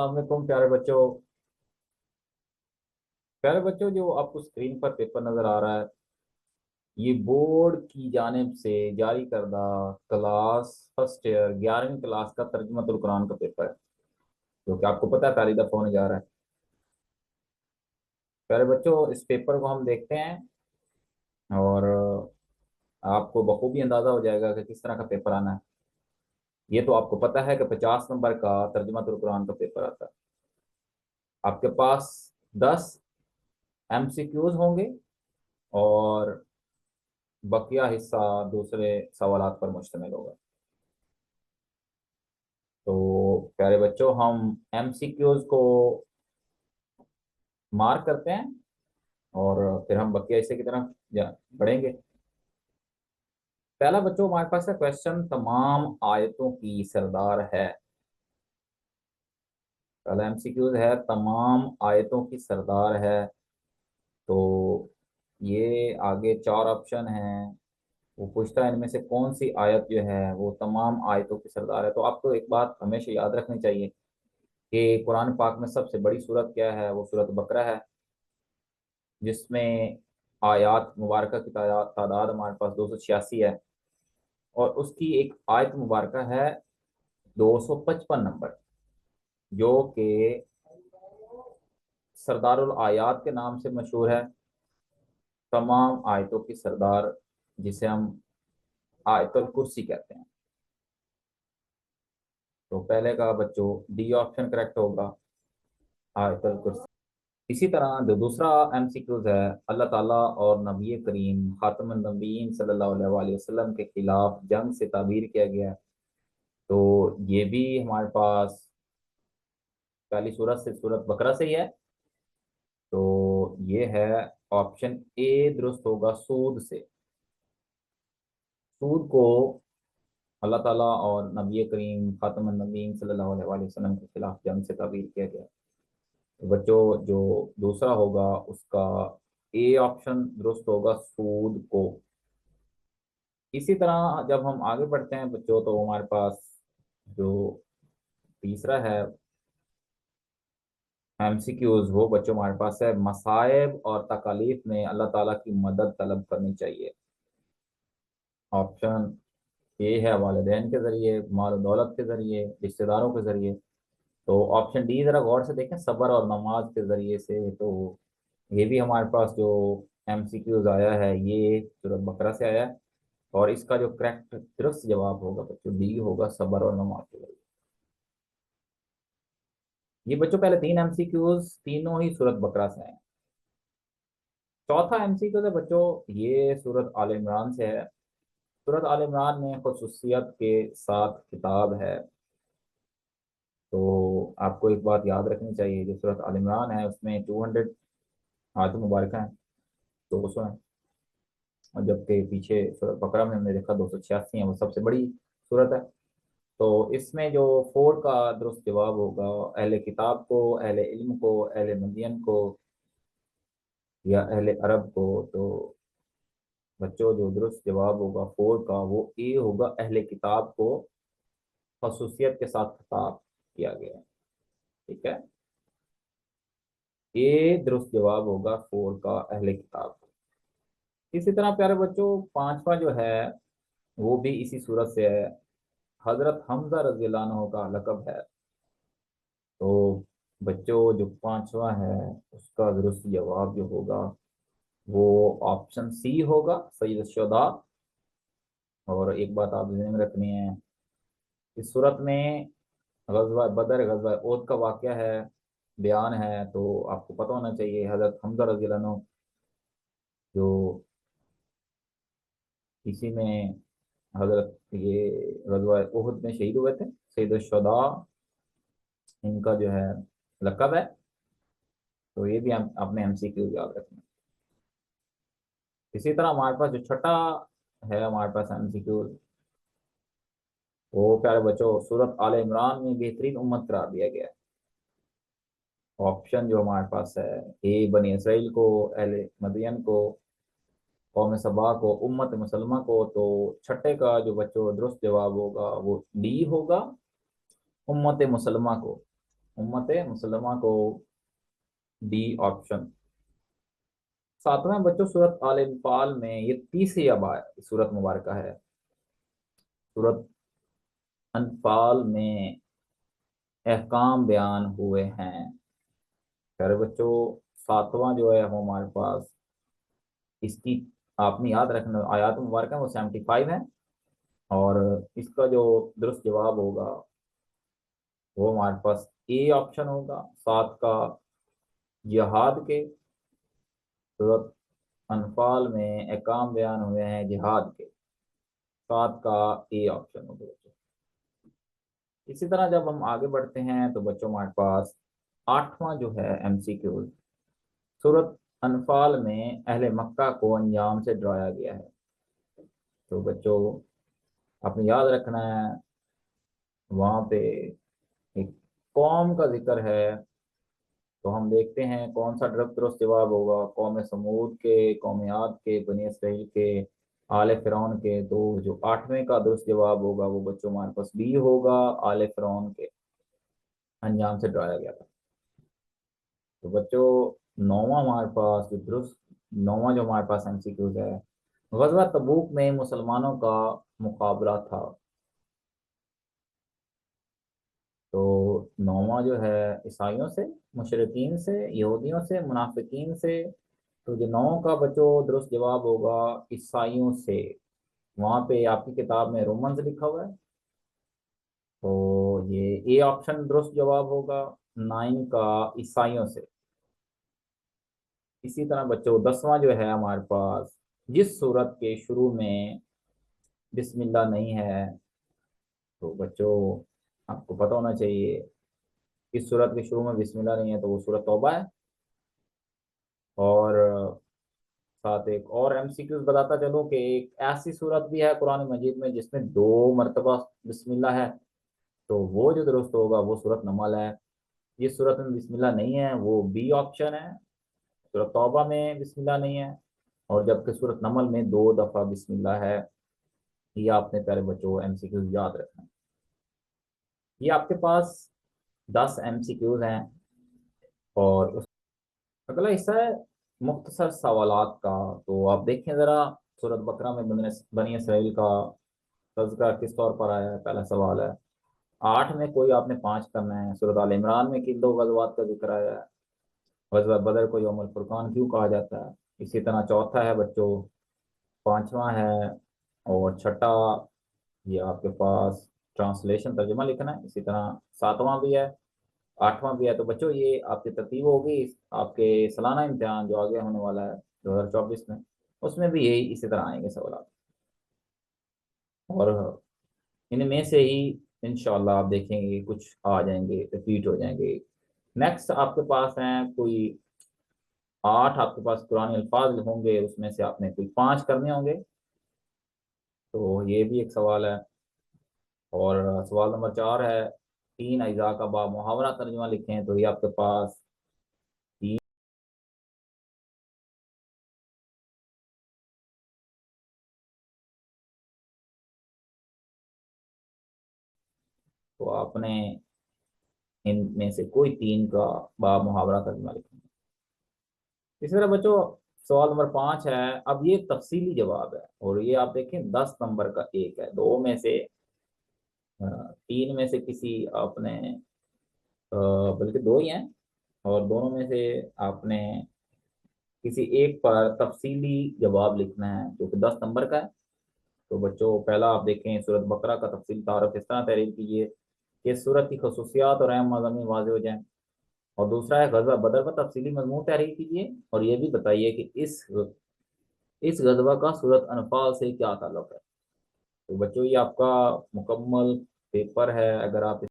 वालेकुम प्यारे बच्चों, जो आपको स्क्रीन पर पेपर नजर आ रहा है, ये बोर्ड की जानिब से जारी करदा क्लास फर्स्ट ईयर 11वीं क्लास का तर्जुमातुल कुरान का पेपर है, जो कि आपको पता है पहली दफा होने जा रहा है। प्यारे बच्चों, इस पेपर को हम देखते हैं और आपको बखूबी अंदाजा हो जाएगा कि किस तरह का पेपर आना है। ये तो आपको पता है कि 50 नंबर का तर्जुमातुल कुरान का पेपर आता है। आपके पास 10 MCQs होंगे और बकिया हिस्सा दूसरे सवालात पर मुश्तमिल होगा। तो प्यारे बच्चों, हम एमसीक्यूज को मार्क करते हैं और फिर हम बकिया हिस्से की तरफ बढ़ेंगे। पहला बच्चों, हमारे पास है क्वेश्चन, तमाम आयतों की सरदार है। पहला एमसीक्यूज है, तमाम आयतों की सरदार है। तो ये आगे चार ऑप्शन हैं। वो पूछता है इनमें से कौन सी आयत जो है वो तमाम आयतों की सरदार है। तो आपको एक बात हमेशा याद रखनी चाहिए कि कुरान पाक में सबसे बड़ी सूरत क्या है, वो सूरत बकरा है, जिसमें आयात मुबारक की तादाद हमारे पास 286 है। और उसकी एक आयत मुबारक है 255 नंबर, जो कि सरदारुल आयात के नाम से मशहूर है। तमाम आयतों की सरदार, जिसे हम आयतुल कुर्सी कहते हैं। तो पहले का बच्चों डी ऑप्शन करेक्ट होगा, आयतुल कुर्सी। इसी तरह जो दूसरा एमसीक्यूज है, अल्लाह ताला और नबी करीम खातमुन नबीयीन सल्लल्लाहु अलैहि वसल्लम के खिलाफ जंग से ताबीर किया गया है। तो ये भी हमारे पास पहली सूरत से सूरत बकरा से ही है। तो ये है ऑप्शन ए, दुरुस्त होगा सूद से। सूद को अल्लाह ताला और नबी करीम खातमुन नबीयीन सल्लल्लाहु अलैहि वसल्लम के खिलाफ जंग से ताबीर किया गया है। तो बच्चों, जो दूसरा होगा उसका ए ऑप्शन दुरुस्त होगा, सूद को। इसी तरह जब हम आगे बढ़ते हैं बच्चों, तो हमारे पास जो तीसरा है एमसीक्यूज, वो बच्चों हमारे पास है, मसाइब और तकालीफ में अल्लाह ताला की मदद तलब करनी चाहिए। ऑप्शन ए है वालिदैन के जरिए, माल और दौलत के जरिए, रिश्तेदारों के जरिए। तो ऑप्शन डी जरा गौर से देखें, सब्र और नमाज के जरिए से। तो ये भी हमारे पास जो एमसीक्यूज आया है, ये सूरत बकरा से आया है। और इसका जो करेक्ट दुरुस्त जवाब होगा बच्चों, डी होगा, सब्र और नमाज के जरिए। ये बच्चों पहले तीन एमसीक्यूज तीनों ही सूरत बकरा से हैं। चौथा एमसीक्यू है बच्चों, ये सूरत आल इमरान से है। सूरत आल इमरान में खुसूसियत के साथ किताब है। तो आपको एक बात याद रखनी चाहिए, जो सूरत आल इमरान है उसमें 200 आयत मुबारक हैं, 200 हैं। और जबकि पीछे सूरत बकरा में हमने देखा 286 है, वो सबसे बड़ी सूरत है। तो इसमें जो फोर का दुरुस्त जवाब होगा, अहले किताब को, अहले इल्म को, अहले मदियन को या अहले अरब को। तो बच्चों, जो दुरुस्त जवाब होगा फोर का, वो ए होगा, अहले किताब को खसूसियत के साथ खिताब किया गया है। ठीक है, ए दुरुस्त जवाब होगा फोर का, अहले किताब। इसी तरह प्यारे बच्चों, पांचवा जो है वो भी इसी सूरत से है। हजरत हमजा रजी अल्लाह अन्हु का लकब है। तो बच्चों, जो पांचवा है उसका दुरुस्त जवाब जो होगा वो ऑप्शन सी होगा, सैयद शुदा। और एक बात आप ध्यान में रखनी है, इस सूरत में गज़वा बदर, गज़वा ओद का वाक़या है, बयान है। तो आपको पता होना चाहिए हजरत हमजा रज़ी अल्लाह अन्हु जो इसी में हजरत ये गज़वा ओहद में शहीद हुए थे, सैयद शुदा इनका जो है लकब है। तो ये भी हम अपने एमसीक्यू याद रखना। इसी तरह हमारे पास जो छठा है हमारे पास एमसीक्यू, वो प्यारे बच्चों सूरत आल इमरान में बेहतरीन उम्मत करार दिया गया है। ऑप्शन जो हमारे पास है, ए बनी इसराइल को, अहले मदियन को, कौम सबा को, उम्मत मुसलमा को। तो छठे का जो बच्चों दुरुस्त जवाब होगा वो डी होगा, उम्मत मुसलमा को। उम्मत मुसलमा को डी ऑप्शन। सातवें बच्चों सूरत आल इंफाल में ये तीसरी अब सूरत मुबारक है। सूरत अनफाल में अहकाम बयान हुए हैं। प्यारे बच्चों, सातवां जो है वो हमारे पास, इसकी आपने याद रखना आयात मुबारक है वो 75 है। और इसका जो दुरुस्त जवाब होगा वो हमारे पास ए ऑप्शन होगा, सात का जिहाद के। सूरत अनफाल में अहकाम बयान हुए हैं जिहाद के, सात का ए ऑप्शन होगा बच्चों। इसी तरह जब हम आगे बढ़ते हैं तो बच्चों हमारे पास आठवां जो है एमसीक्यू। सूरत अनफाल में अहले मक्का को अंजाम से डराया गया है। तो बच्चों आपने याद रखना है, वहां पे एक कौम का जिक्र है। तो हम देखते हैं कौन सा दुरुस्त जवाब होगा, कौम समूद के, कौम आद के, बनी इसराइल के, आले फिरौन के। तो जो आठवें का दुरुस्त जवाब होगा वो बच्चों हमारे पास बी होगा, आले फिरौन के अंजाम से डराया गया था। तो बच्चों नौवां हमारे पास जो दुरुस्त, नौवां जो हमारे पास एमसीक्यूज है, गज़वा तबूक में मुसलमानों का मुकाबला था। तो नौवां जो है ईसाइयों से, मुशरिकीन से, यहूदियों से, मुनाफिकीन से। तो जो नौ का बच्चों दुरुस्त जवाब होगा ईसाइयों से। वहां पे आपकी किताब में रोमन्स लिखा हुआ है, तो ये ए ऑप्शन दुरुस्त जवाब होगा, नाइन का ईसाइयों से। इसी तरह बच्चों दसवां जो है हमारे पास, जिस सूरत के शुरू में बिस्मिल्लाह नहीं है। तो बच्चों आपको पता होना चाहिए, इस सूरत के शुरू में बिस्मिल्लाह नहीं है तो वो सूरत तौबा है। और साथ एक और एमसीक्यूज बताता चलूं कि एक ऐसी सूरत भी है कुरान मजीद में जिसमें दो मरतबा बिस्मिल्लाह है। तो वो जो दुरुस्त होगा वो सूरत नमल है। जिस सूरत में बिस्मिल्लाह नहीं है वो बी ऑप्शन है, सूरत तौबा में बिस्मिल्लाह नहीं है। और जबकि सूरत नमल में दो दफा बिस्मिल्लाह है। ये आपने प्यारे बच्चों एमसीक्यूज याद रखना है। ये आपके पास 10 एमसीक्यूज हैं। और अगला हिस्सा है मुख्तसर सवालात का। तो आप देखें ज़रा, सूरत बकरा में बनी इसराइल का तज़किरा किस तौर पर आया है। पहला सवाल है, आठ में कोई आपने पांच करना है। सूरत आल इमरान में किन दो गज़वात का जिक्र आया है। गज़वा बदर को यौमुल फुरकान क्यों कहा जाता है। इसी तरह चौथा है बच्चों, पांचवा है और छठा, ये आपके पास ट्रांसलेशन तर्जुमा लिखना है। इसी तरह सातवां भी है, आठवां भी है। तो बच्चों ये आपकी तरतीब होगी आपके सालाना इम्तिहान जो आगे होने वाला है 2024 में, उसमें भी यही इसी तरह आएंगे सवाल। और इनमें से ही इंशाल्लाह आप देखेंगे कुछ आ जाएंगे, रिपीट हो जाएंगे। नेक्स्ट आपके पास हैं कोई आठ, आपके पास कुरानी अल्फाज होंगे, उसमें से आपने कोई पांच करने होंगे। तो ये भी एक सवाल है। और सवाल नंबर 4 है, तीन अज्जा का बा मुहावरा तर्जुमा लिखें। तो ये आपके पास तीन, तो आपने इनमें से कोई तीन का बा मुहावरा तर्जुमा लिखें। इसी तरह बच्चों सवाल नंबर 5 है, अब ये तफसीली जवाब है और ये आप देखें 10 नंबर का एक है। दो में से तीन में से किसी आपने बल्कि दो ही हैं, और दोनों में से आपने किसी एक पर तफसीली जवाब लिखना है जो कि 10 नंबर का है। तो बच्चों पहला आप देखें, सूरत बकरा का तफसील तारुफ इस तरह तहरीर कीजिए कि इस सूरत की खसूसियात और अहम मज़ामीन वाज़ेह हो जाएं। और दूसरा है गज़वा बदर पर तफसीली मजमून तहरीर कीजिए और ये भी बताइए कि इस गज़वा का सूरत अनफाल से क्या ताल्लुक है। तो बच्चों ये आपका मुकम्मल पेपर है। अगर आप